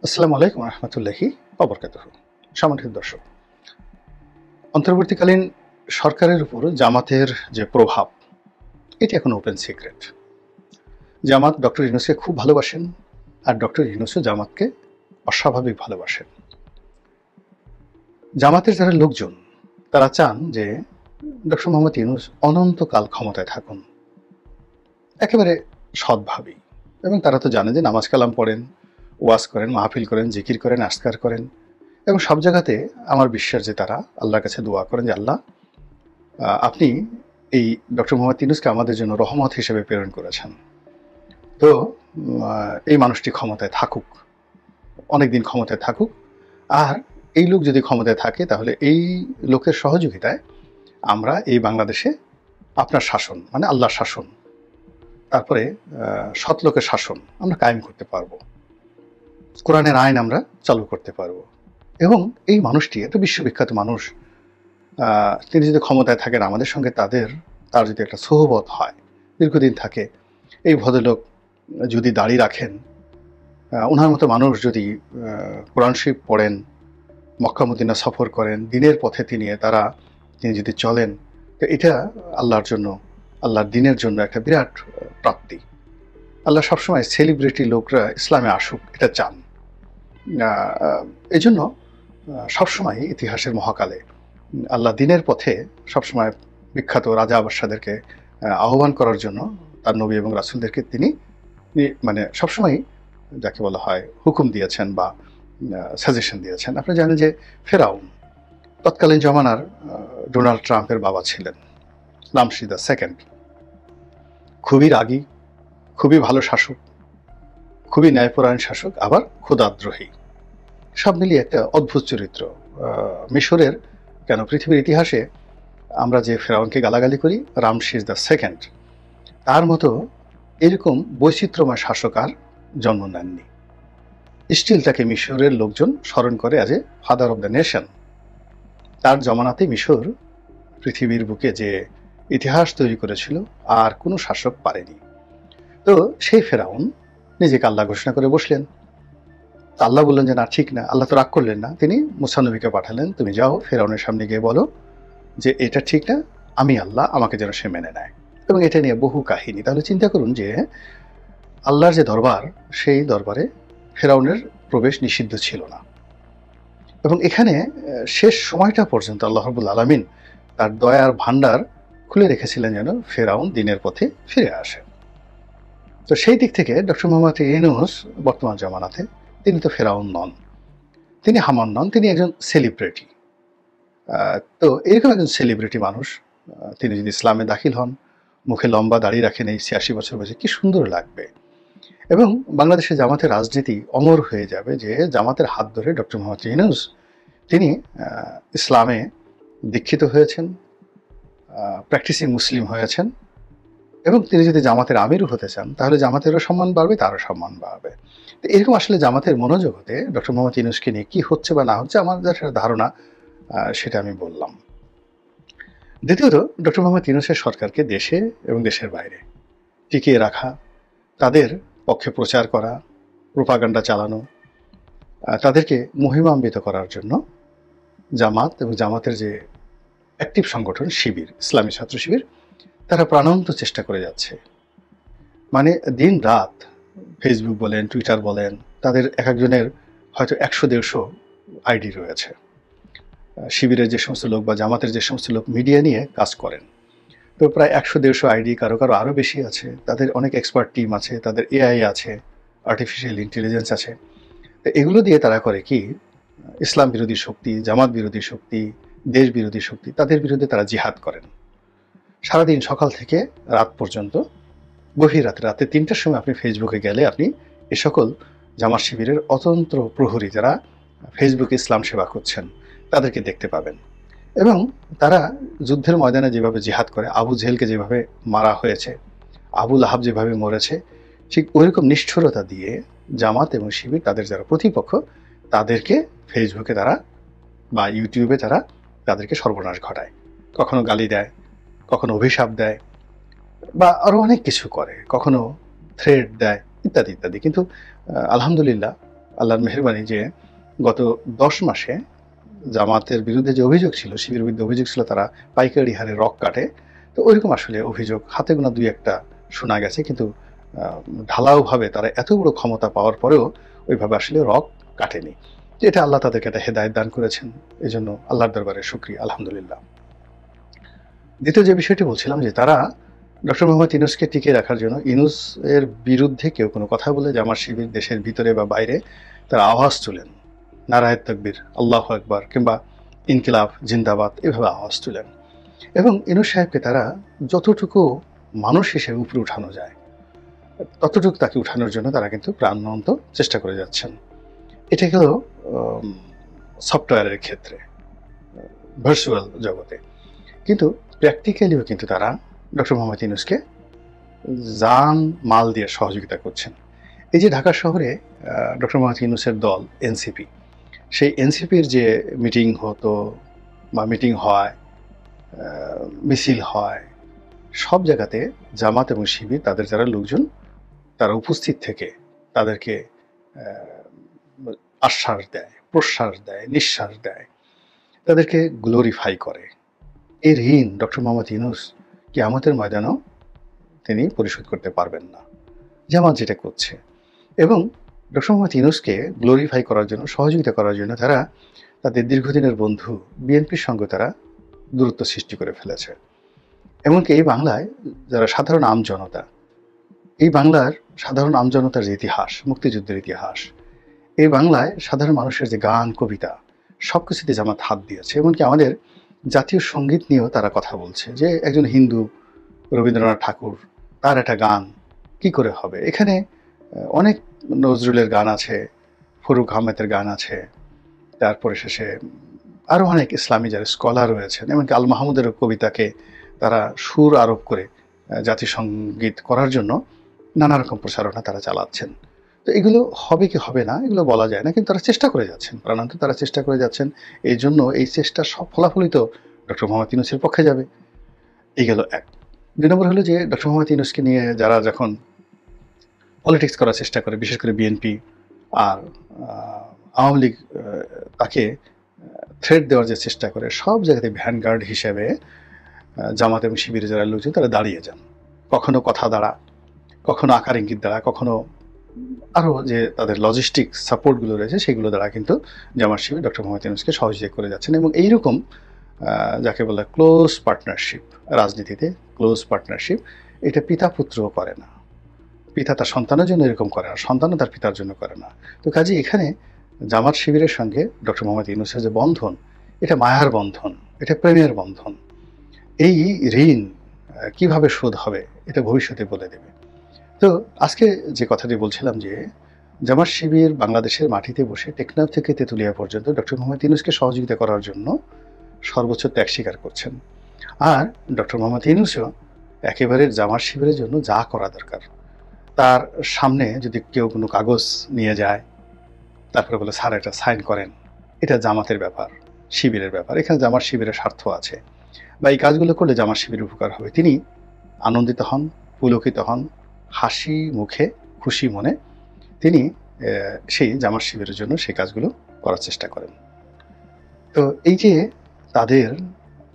আসসালামু আলাইকুম রহমতুল্লাহি ওবরকাতুহু। সম্মানিত দর্শক, অন্তর্বর্তীকালীন সরকারের উপর জামাতের যে প্রভাব, এটি এখন ওপেন সিক্রেট। জামাত ডক্টর ইউনূসকে খুব ভালোবাসেন, আর ডক্টর ইউনূসও জামাতকে অস্বাভাবিক ভালোবাসেন। জামাতের যারা লোকজন, তারা চান যে ডক্টর মোহাম্মদ ইউনূস অনন্তকাল ক্ষমতায় থাকুন, একেবারে সৎভাবেই। এবং তারা তো জানে যে নামাজ কালাম পড়েন, ওয়াজ করেন, মাহফিল করেন, জিকির করেন, আজকার করেন, এবং সব জায়গাতে আমার বিশ্বাস যে তারা আল্লাহর কাছে দোয়া করেন যে আল্লাহ, আপনি এই ডক্টর মোহাম্মদ ইউনূসকে আমাদের জন্য রহমত হিসেবে প্রেরণ করেছেন। তো এই মানুষটি ক্ষমতায় থাকুক, অনেকদিন ক্ষমতায় থাকুক। আর এই লোক যদি ক্ষমতায় থাকে, তাহলে এই লোকের সহযোগিতায় আমরা এই বাংলাদেশে আপনার শাসন, মানে আল্লাহর শাসন, তারপরে সৎ লোকের শাসন আমরা কায়েম করতে পারবো, কোরআনের আইন আমরা চালু করতে পারবো। এবং এই মানুষটি একটা বিশ্ববিখ্যাত মানুষ, তিনি যদি ক্ষমতায় থাকেন, আমাদের সঙ্গে তার যদি একটা সোহবত হয়, দীর্ঘদিন থাকে, এই ভদ্রলোক যদি দাড়ি রাখেন, ওনার মতো মানুষ যদি কোরআন শরীফ পড়েন, মক্কা মদিনা সফর করেন, দিনের পথে তিনি যদি চলেন, তো এটা আল্লাহর জন্য, আল্লাহর দিনের জন্য একটা বিরাট প্রাপ্তি। আল্লাহ সবসময় সেলিব্রিটি লোকরা ইসলামে আসুক, এটা চান। এই জন্য সবসময় ইতিহাসের মহাকালে আল্লাহ দিনের পথে সবসময় বিখ্যাত রাজা বাদশাদেরকে আহ্বান করার জন্য তার নবী এবং রাসূলদেরকে তিনি মানে সবসময় যাকে বলা হয় হুকুম দিয়েছেন বা সাজেশন দিয়েছেন। আপনি জানেন যে ফেরাউন তৎকালীন জমানার ডোনাল্ড ট্রাম্পের বাবা ছিলেন, রামসিস দ্য সেকেন্ড। খুবই রাগী, খুবই ভালো শাসক, খুবই ন্যায়পরায়ণ শাসক, আবার খোদাদ্রোহী, সব মিলিয়ে একটা অদ্ভুত চরিত্র। মিশরের কেন, পৃথিবীর ইতিহাসে আমরা যে ফেরাউনকে গালাগালি করি, রামসিস দ্য সেকেন্ড তার মতো এরকম বৈচিত্র্যময় শাসক আর জন্ম নেননি। স্টিল তাকে মিশরের লোকজন স্মরণ করে as a father of the nation. তার জমানাতে মিশর পৃথিবীর বুকে যে ইতিহাস তৈরি করেছিল, আর কোনো শাসক পারেনি। তো সেই ফেরাউন নিজেকে আল্লাহ ঘোষণা করে বসলেন। আল্লাহ বললেন যে না, ঠিক না। আল্লাহ তো রাগ করলেন না, তিনি মূসা নবীকে পাঠালেন, তুমি যাও ফেরাউনের সামনে গিয়ে বলো যে এটা ঠিক না, আমি আল্লাহ, আমাকে যেন সে মেনে নেয়। এবং এটা নিয়ে বহু কাহিনী। তাহলে চিন্তা করুন যে আল্লাহর যে দরবার, সেই দরবারে ফেরাউনের প্রবেশ নিষিদ্ধ ছিল না। এবং এখানে শেষ সময়টা পর্যন্ত আল্লাহ রাব্বুল আলামিন তার দয়ার ভান্ডার খুলে রেখেছিলেন যেন ফেরাউন দিনের পথে ফিরে আসে। তো সেই দিক থেকে ডক্টর মোহাম্মদ ইউনূস বর্তমান জামানাতে তিনি তো ফেরাউন নন, তিনি হামান নন, তিনি একজন সেলিব্রিটি। তো এরকম একজন সেলিব্রিটি মানুষ, তিনি যদি ইসলামে দাখিল হন, মুখে লম্বা দাড়ি রাখেন, এই ৮৬ বছর বয়সে, কি সুন্দর লাগবে। এবং বাংলাদেশে জামাতের রাজনীতি অমর হয়ে যাবে যে জামাতের হাত ধরে ডক্টর মোহাম্মদ ইউনূস তিনি ইসলামে দীক্ষিত হয়েছেন, প্র্যাকটিসিং মুসলিম হয়েছেন। এবং তিনি যদি জামাতের আমিরও হতে চান, তাহলে জামাতেরও সম্মান বাড়বে, তারও সম্মান বাড়বে। তো এরকম আসলে জামাতের মনোজগতে ডক্টর মোহাম্মদ ইউনূসকে নিয়ে কী হচ্ছে বা না হচ্ছে, আমার যেটা ধারণা সেটা আমি বললাম। দ্বিতীয়ত, ডক্টর মোহাম্মদ ইউনূসের সরকারকে দেশে এবং দেশের বাইরে টিকিয়ে রাখা, তাদের পক্ষে প্রচার করা, প্রোপাগান্ডা চালানো, তাদেরকে মহিমান্বিত করার জন্য জামাত এবং জামাতের যে অ্যাক্টিভ সংগঠন শিবির, ইসলামী ছাত্র শিবির, তারা প্রাণান্ত চেষ্টা করে যাচ্ছে। মানে দিন রাত ফেসবুক বলেন, টুইটার বলেন, তাদের এক একজনের হয়তো ১০০-১৫০ আইডি রয়েছে। শিবিরের যে সমস্ত লোক বা জামাতের যে সমস্ত লোক মিডিয়া নিয়ে কাজ করেন, তো প্রায় ১০০-১৫০ আইডি, কারো কারো আরও বেশি আছে। তাদের অনেক এক্সপার্ট টিম আছে, তাদের এআই আছে, আর্টিফিশিয়াল ইন্টেলিজেন্স আছে। তো এগুলো দিয়ে তারা করে কি, ইসলাম বিরোধী শক্তি, জামাত বিরোধী শক্তি, দেশ বিরোধী শক্তি, তাদের বিরুদ্ধে তারা জিহাদ করেন। সারাদিন সকাল থেকে রাত পর্যন্ত, গভীর রাতে ৩টার সময় আপনি ফেসবুকে গেলে আপনি এ সকল জামাত শিবিরের অতন্ত্র প্রহরী যারা ফেসবুকে ইসলাম সেবা করছেন তাদেরকে দেখতে পাবেন। এবং তারা যুদ্ধের ময়দানে যেভাবে জিহাদ করে, আবু জেহেলকে যেভাবে মারা হয়েছে, আবু লাহাব যেভাবে মরেছে, ঠিক ওইরকম নিষ্ঠুরতা দিয়ে জামাত এবং শিবির, তাদের যারা প্রতিপক্ষ, তাদেরকে ফেসবুকে তারা বা ইউটিউবে তারা তাদেরকে সর্বনাশ ঘটায়। কখনো গালি দেয়, কখনো অভিশাপ দেয়, বা আরও অনেক কিছু করে, কখনো থ্রেড দেয়, ইত্যাদি ইত্যাদি। কিন্তু আলহামদুলিল্লাহ আল্লাহর মেহেরবানি যে গত 10 মাসে জামাতের বিরুদ্ধে যে অভিযোগ ছিল, শিবিরের বিরুদ্ধে অভিযোগ ছিল তারা পাইকারি হারে রক কাটে। তো ওইরকম আসলে অভিযোগ হাতে গোনা 2-1টা শোনা গেছে, কিন্তু ঢালাওভাবে তারা এত বড় ক্ষমতা পাওয়ার পরেও ওইভাবে আসলে রক কাটেনি। তো এটা আল্লাহ তাদেরকে একটা হেদায়েত দান করেছেন, এই জন্য আল্লাহর দরবারে শুকরিয়া, আলহামদুলিল্লাহ। দ্বিতীয় যে বিষয়টি বলছিলাম যে তারা ডক্টর মোহাম্মদ ইউনূসকে টিকিয়ে রাখার জন্য ইউনূসের বিরুদ্ধে কেউ কোনো কথা বলে জামাত শিবির দেশের ভিতরে বা বাইরে তারা আওয়াজ তুলেন, নারায়ে তাকবীর, আল্লাহু আকবার কিংবা ইনকিলাব জিন্দাবাদ এভাবে আওয়াজ তুলেন, এবং ইউনূস সাহেবকে তারা যতটুকু মানুষ হিসেবে উপরে উঠানো যায় ততটুকু তাকে উঠানোর জন্য তারা কিন্তু প্রাণবন্ত চেষ্টা করে যাচ্ছেন। এটা হলো সফটওয়্যারের ক্ষেত্রে, ভার্চুয়াল জগতে, কিন্তু প্র্যাকটিক্যালিও কিন্তু তারা ডক্টর মোহাম্মদ ইউনূসকে জান মাল দিয়ে সহযোগিতা করছেন। এই যে ঢাকা শহরে ডক্টর মোহাম্মদ ইউনূসের দল এনসিপি, সেই এনসিপির যে মিটিং হতো বা মিটিং হয়, মিছিল হয়, সব জায়গাতে জামাত এবং শিবির তাদের যারা লোকজন তারা উপস্থিত থেকে তাদেরকে আশ্বাস দেয়, প্রশ্বাস দেয়, নিঃশ্বাস দেয়, তাদেরকে গ্লোরিফাই করে। এই ঋণ ডক্টর মোহাম্মদ ইউনূস কিয়ামতের ময়দানেও তিনি পরিশোধ করতে পারবেন না, জামাত যেটা করছে। এবং ডক্টর মোহাম্মদ ইউনূসকে গ্লোরিফাই করার জন্য, সহযোগিতা করার জন্য তারা তাদের দীর্ঘদিনের বন্ধু বিএনপির সঙ্গে তারা দূরত্ব সৃষ্টি করে ফেলেছে। এমনকি এই বাংলায় যারা সাধারণ আমজনতা, এই বাংলার সাধারণ আমজনতার যে ইতিহাস, মুক্তিযুদ্ধের ইতিহাস, এই বাংলায় সাধারণ মানুষের যে গান কবিতা সব কিছুতে জামাত হাত দিয়েছে। এমনকি আমাদের জাতীয় সঙ্গীত নিয়েও তারা কথা বলছে যে একজন হিন্দু রবীন্দ্রনাথ ঠাকুর, তার একটা গান কি করে হবে। এখানে অনেক নজরুলের গান আছে, ফরুক আহমেদের গান আছে, তারপরে শেষে আরও অনেক ইসলামী যারা স্কলার রয়েছেন, এমনকি আল মাহমুদের কবিতাকে তারা সুর আরোপ করে জাতীয় সঙ্গীত করার জন্য নানা রকম প্রচারণা তারা চালাচ্ছেন। তো এগুলো হবে কি হবে না এগুলো বলা যায় না, কিন্তু তারা চেষ্টা করে যাচ্ছেন, প্রাণান্ত তারা চেষ্টা করে যাচ্ছেন। এই জন্য এই চেষ্টার সব ফলাফলই তো ডক্টর মোহাম্মদ ইউনূসের পক্ষে যাবে। এই গেল এক। 2 নম্বর হলো যে ডক্টর মোহাম্মদ ইউনূসকে নিয়ে যারা যখন পলিটিক্স করার চেষ্টা করে, বিশেষ করে বিএনপি আর আওয়ামী লীগ তাকে থ্রেট দেওয়ার যে চেষ্টা করে, সব জায়গাতে ভ্যানগার্ড হিসেবে জামাত এবং শিবিরের যারা লোকজন তারা দাঁড়িয়ে যান। কখনো কথা দ্বারা, কখনো আকার ইঙ্গিত দ্বারা, কখনো আরও যে তাদের লজিস্টিক সাপোর্টগুলো রয়েছে সেগুলো দ্বারা কিন্তু জামাত শিবির ডক্টর মোহাম্মদ ইউনূসকে সহযোগিতা করে যাচ্ছেন। এবং এইরকম যাকে বলে ক্লোজ পার্টনারশিপ, রাজনীতিতে ক্লোজ পার্টনারশিপ, এটা পিতা পুত্রও করে না। পিতা তার সন্তানের জন্য এরকম করে না, সন্তানও তার পিতার জন্য করে না। তো কাজে এখানে জামাত শিবিরের সঙ্গে ডক্টর মোহাম্মদ ইউনূসের যে বন্ধন, এটা মায়ার বন্ধন, এটা প্রেমের বন্ধন। এই ঋণ কিভাবে শোধ হবে এটা ভবিষ্যতে বলে দেবে। তো আজকে যে কথাটি বলছিলাম যে জামাত শিবির বাংলাদেশের মাটিতে বসে টেকনাফ থেকে তেঁতুলিয়া পর্যন্ত ডক্টর মোহাম্মদ ইউনূসকে সহযোগিতা করার জন্য সর্বোচ্চ ত্যাগ স্বীকার করছেন। আর ডক্টর মোহাম্মদ ইউনূসও একেবারে জামাত শিবিরের জন্য যা করা দরকার, তার সামনে যদি কেউ কোনো কাগজ নিয়ে যায়, তারপরে বলে স্যার এটা সাইন করেন, এটা জামাতের ব্যাপার, শিবিরের ব্যাপার, এখানে জামাত শিবিরের স্বার্থ আছে, বা এই কাজগুলো করলে জামাত শিবিরের উপকার হবে, তিনি আনন্দিত হন, পুলকিত হন, হাসি মুখে খুশি মনে তিনি সেই জামাত শিবিরের জন্য সেই কাজগুলো করার চেষ্টা করেন। তো এই যে তাদের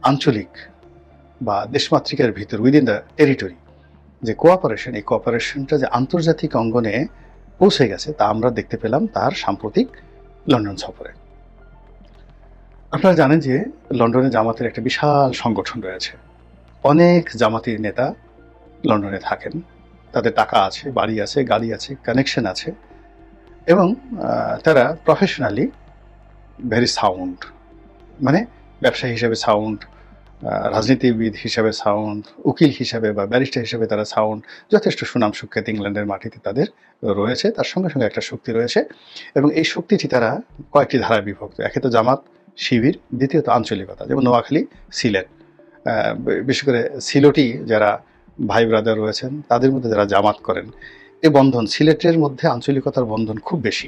আঞ্চলিক বা দেশমাতৃকার ভিতর উইদিন দ্য টেরিটরি যে কোঅপারেশন, এই কোঅপারেশনটা যে আন্তর্জাতিক অঙ্গনে পৌঁছে গেছে তা আমরা দেখতে পেলাম তার সাম্প্রতিক লন্ডন সফরে। আপনারা জানেন যে লন্ডনে জামাতের একটা বিশাল সংগঠন রয়েছে, অনেক জামাতি নেতা লন্ডনে থাকেন, তাদের টাকা আছে, বাড়ি আছে, গাড়ি আছে, কানেকশন আছে, এবং তারা প্রফেশনালি ভেরি সাউন্ড, মানে ব্যবসায়ী হিসেবে সাউন্ড, রাজনীতিবিদ হিসেবে সাউন্ড, উকিল হিসেবে বা ব্যারিস্টার হিসেবে তারা সাউন্ড, যথেষ্ট সুনাম সুখ্যাত ইংল্যান্ডের মাটিতে তাদের রয়েছে। তার সঙ্গে সঙ্গে একটা শক্তি রয়েছে, এবং এই শক্তিটি তারা কয়েকটি ধারায় বিভক্ত। একে তো জামাত শিবির, দ্বিতীয়ত আঞ্চলিকতা, যেমন নোয়াখালী, সিলেট, বিশেষ করে সিলেটি যারা ভাই ব্রাদার রয়েছেন তাদের মধ্যে যারা জামাত করেন, এই বন্ধন সিলেটের মধ্যে আঞ্চলিকতার বন্ধন খুব বেশি।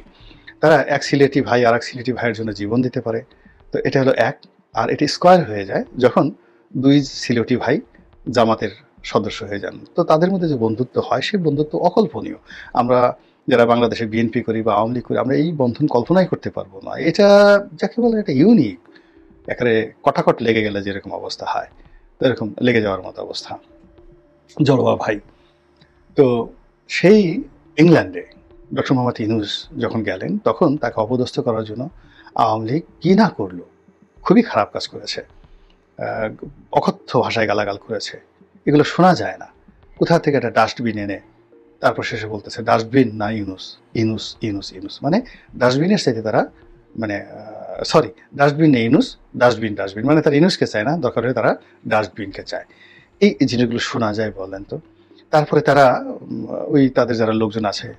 তারা এক সিলেটি ভাই আর এক সিলেটি ভাইয়ের জন্য জীবন দিতে পারে। তো এটা হলো এক। আর এটি স্কোয়ার হয়ে যায় যখন 2 সিলেটি ভাই জামাতের সদস্য হয়ে যান। তো তাদের মধ্যে যে বন্ধুত্ব হয় সেই বন্ধুত্ব অকল্পনীয়। আমরা যারা বাংলাদেশে বিএনপি করি বা আওয়ামী লীগ করি, আমরা এই বন্ধন কল্পনাই করতে পারবো না। এটা যাকে বলে এটা ইউনিক, একেবারে কটাকট লেগে গেলে যেরকম অবস্থা হয় এরকম লেগে যাওয়ার মতো অবস্থা। জড়োয়া ভাই। তো সেই ইংল্যান্ডে ডক্টর মোহাম্মদ ইউনূস যখন গেলেন তখন তাকে অপদস্থ করার জন্য আওয়ামী লীগ কি না করলো, খুবই খারাপ কাজ করেছে, অকথ্য ভাষায় গালাগাল করেছে, এগুলো শোনা যায় না। কোথা থেকে একটা ডাস্টবিন এনে তারপর শেষে বলতেছে ডাস্টবিন না ইউনুস, ইউনুস ইউনুস ইউনুস, মানে ডাস্টবিনের চাইতে তারা মানে সরি ডাস্টবিন নেই ইউনুস, ডাস্টবিন ডাস্টবিন, মানে তারা ইউনুসকে চায় না, দরকার হলে তারা ডাস্টবিনকে চায়। এই জিনিসগুলো শোনা যায় বলেন তো। তারপরে তারা ওই তাদের যারা লোকজন আছে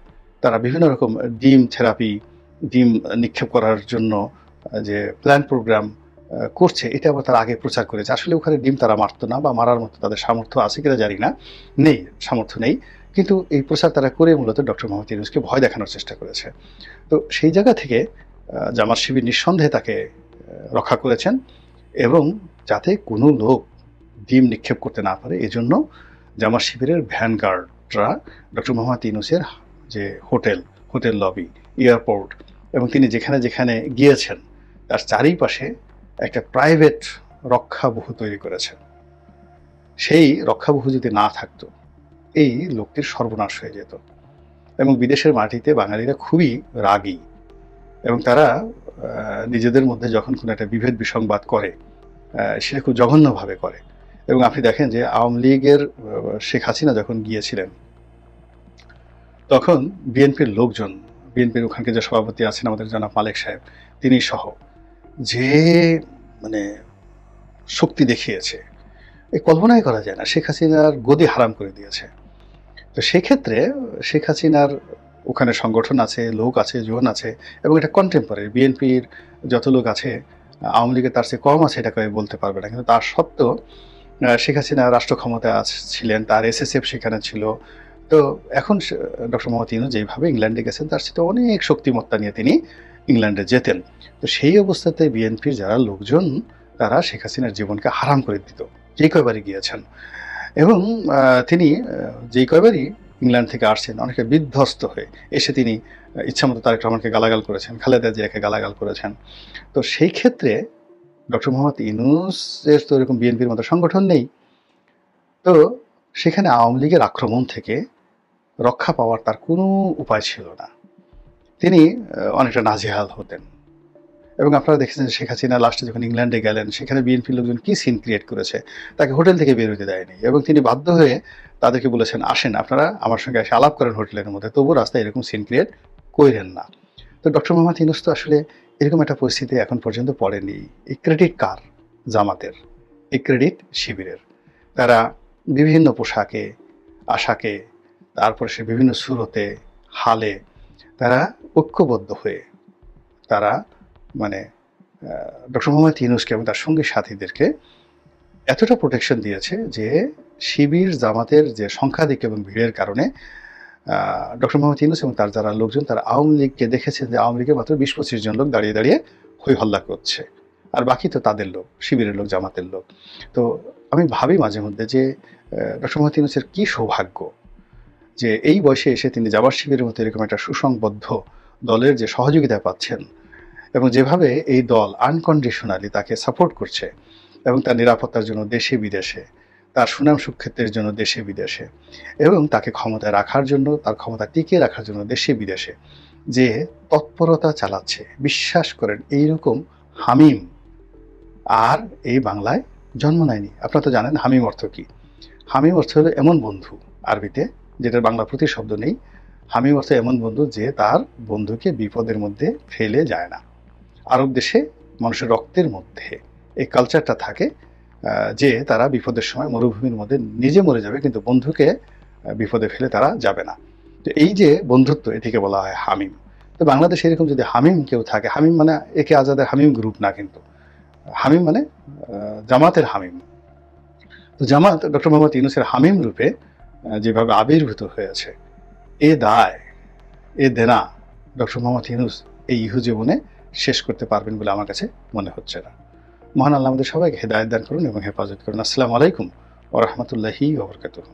তারা বিভিন্ন রকম ডিম থেরাপি, ডিম নিক্ষেপ করার জন্য যে প্ল্যান প্রোগ্রাম করছে, এটা আবার তারা আগে প্রচার করেছে। আসলে ওখানে ডিম তারা মারতো না, বা মারার মতো তাদের সামর্থ্য আছে কিনা জানি না, নেই, সামর্থ্য নেই, কিন্তু এই প্রচার তারা করে মূলত ডক্টর মোহাম্মদ ইউনূসকে ভয় দেখানোর চেষ্টা করেছে। তো সেই জায়গা থেকে জামাত শিবির নিঃসন্দেহে তাকে রক্ষা করেছেন, এবং যাতে কোনো লোক ডিম নিক্ষেপ করতে না পারে এজন্য জামাত শিবিরের ভ্যানগার্ডরা ডক্টর মোহাম্মদ ইউনূসের যে হোটেল লবি, এয়ারপোর্ট এবং তিনি যেখানে যেখানে গিয়েছেন তার চারিপাশে একটা প্রাইভেট রক্ষাবহু তৈরি করেছেন। সেই রক্ষাবহু যদি না থাকতো এই লোকটির সর্বনাশ হয়ে যেত। এবং বিদেশের মাটিতে বাঙালিরা খুবই রাগী, এবং তারা নিজেদের মধ্যে যখন কোনো একটা বিভেদ বিসংবাদ করে সেটা খুব জঘন্যভাবে করে। এবং আপনি দেখেন যে আওয়ামী লীগের শেখ হাসিনা যখন গিয়েছিলেন তখন বিএনপির লোকজন, বিএনপির ওখানকে যে সভাপতি আছেন আমাদের জনাব মালেক সাহেব, তিনি সহ যে মানে শক্তি দেখিয়েছে এই কল্পনাই করা যায় না। শেখ হাসিনার গদি হারাম করে দিয়েছে। তো সেক্ষেত্রে শেখ হাসিনার ওখানে সংগঠন আছে, লোক আছে, জোন আছে, এবং এটা কন্টেম্পোরারি। বিএনপির যত লোক আছে আওয়ামী লীগের তার চেয়ে কম আছে এটা কেউ বলতে পারবে না, কিন্তু তার সত্ত্বেও শেখ হাসিনা রাষ্ট্র ক্ষমতায় ছিলেন, তার এসএসএফ সেখানে ছিল। তো এখন ডক্টর মোহাম্মদ ইউনূস যেভাবে ইংল্যান্ডে গেছেন তার সাথে অনেক শক্তিমত্তা নিয়ে তিনি ইংল্যান্ডে যেতেন। তো সেই অবস্থাতে বিএনপির যারা লোকজন তারা শেখ হাসিনার জীবনকে হারাম করে দিত যে কয়বারই গিয়েছেন। এবং তিনি যেই কয়বারই ইংল্যান্ড থেকে আসছেন অনেকে বিধ্বস্ত হয়ে এসে তিনি ইচ্ছামতো তারেক রহমানকে গালাগাল করেছেন, খালেদা জিয়াকে গালাগাল করেছেন। তো সেই ক্ষেত্রে ডক্টর মোহাম্মদ ইউনূসের তো এরকম বিএনপির মতো সংগঠন নেই। তো সেখানে আওয়ামী লীগের আক্রমণ থেকে রক্ষা পাওয়ার তার কোনো উপায় ছিল না। তিনি অনেকটা নাজেহাল হতেন। এবং আপনারা দেখেছেন শেখ হাসিনা লাস্টে যখন ইংল্যান্ডে গেলেন সেখানে বিএনপির লোকজন কি সিন ক্রিয়েট করেছে, তাকে হোটেল থেকে বের হতে দেয়নি, এবং তিনি বাধ্য হয়ে তাদেরকে বলেছেন আসেন আপনারা আমার সঙ্গে এসে আলাপ করেন হোটেলের মধ্যে, তবু রাস্তায় এরকম সিন ক্রিয়েট করেন না। তো ডক্টর মোহাম্মদ ইউনূস তো আসলে এরকম একটা পরিস্থিতি এখন পর্যন্ত পড়েনি। এই ক্রেডিট কার? জামাতের, এই ক্রেডিট শিবিরের। তারা বিভিন্ন পোশাকে আশাকে, তারপরে সে বিভিন্ন সুরতে হালে তারা ঐক্যবদ্ধ হয়ে তারা মানে ডক্টর মোহাম্মদ ইউনূসকে এবং তার সঙ্গী সাথীদেরকে এতটা প্রোটেকশন দিয়েছে যে শিবির জামাতের যে সংখ্যাধিক্য এবং ভিড়ের কারণে ডক্টর মোহাম্মদ ইউনূস এবং তার যারা লোকজন তারা আওয়ামী লীগকে দেখেছে যে আওয়ামী লীগের মাত্র 20-25 জন লোক দাঁড়িয়ে দাঁড়িয়ে হই হল্লা করছে, আর বাকি তো তাদের লোক, শিবিরের লোক, জামাতের লোক। তো আমি ভাবি মাঝে মধ্যে যে ডক্টর মোহাম্মদ ইউনূসের কি সৌভাগ্য যে এই বয়সে এসে তিনি জামাত শিবিরের মতো এরকম একটা সুসংবদ্ধ দলের যে সহযোগিতা পাচ্ছেন, এবং যেভাবে এই দল আনকন্ডিশনালি তাকে সাপোর্ট করছে, এবং তার নিরাপত্তার জন্য দেশে বিদেশে, তার সুনাম সুখ্যাতির জন্য দেশে বিদেশে, এবং তাকে ক্ষমতায় রাখার জন্য, তার ক্ষমতা টিকিয়ে রাখার জন্য দেশে বিদেশে যে তৎপরতা চালাচ্ছে, বিশ্বাস করেন এইরকম হামিম আর এই বাংলায় জন্ম নেয়নি। আপনারা তো জানেন হামিম অর্থ কি। হামিম অর্থ হলো এমন বন্ধু, আরবিতে, যেটার বাংলা প্রতিশব্দ নেই। হামিম অর্থ এমন বন্ধু যে তার বন্ধুকে বিপদের মধ্যে ফেলে যায় না। আরব দেশে মানুষের রক্তের মধ্যে এই কালচারটা থাকে যে তারা বিপদের সময় মরুভূমির মধ্যে নিজে মরে যাবে কিন্তু বন্ধুকে বিপদে ফেলে তারা যাবে না। তো এই যে বন্ধুত্ব, এটিকে বলা হয় হামিম। তো বাংলাদেশে এরকম যদি হামিম কেউ থাকে, হামিম মানে একে আজাদের হামিম গ্রুপ না, কিন্তু হামিম মানে জামাতের হামিম। তো জামাত ডক্টর মোহাম্মদ ইউনূসের হামিম রূপে যেভাবে আবির্ভূত হয়েছে, এ দায়, এ দেনা ডক্টর মোহাম্মদ ইউনূস এই ইহু জীবনে শেষ করতে পারবেন বলে আমার কাছে মনে হচ্ছে না। মহান আল্লাহ আমাদের সবাইকে হেদায়েত দান করুন এবং হেফাজত করুন। আসসালামু আলাইকুম ওয়া রাহমাতুল্লাহি ওয়া বারাকাতুহু।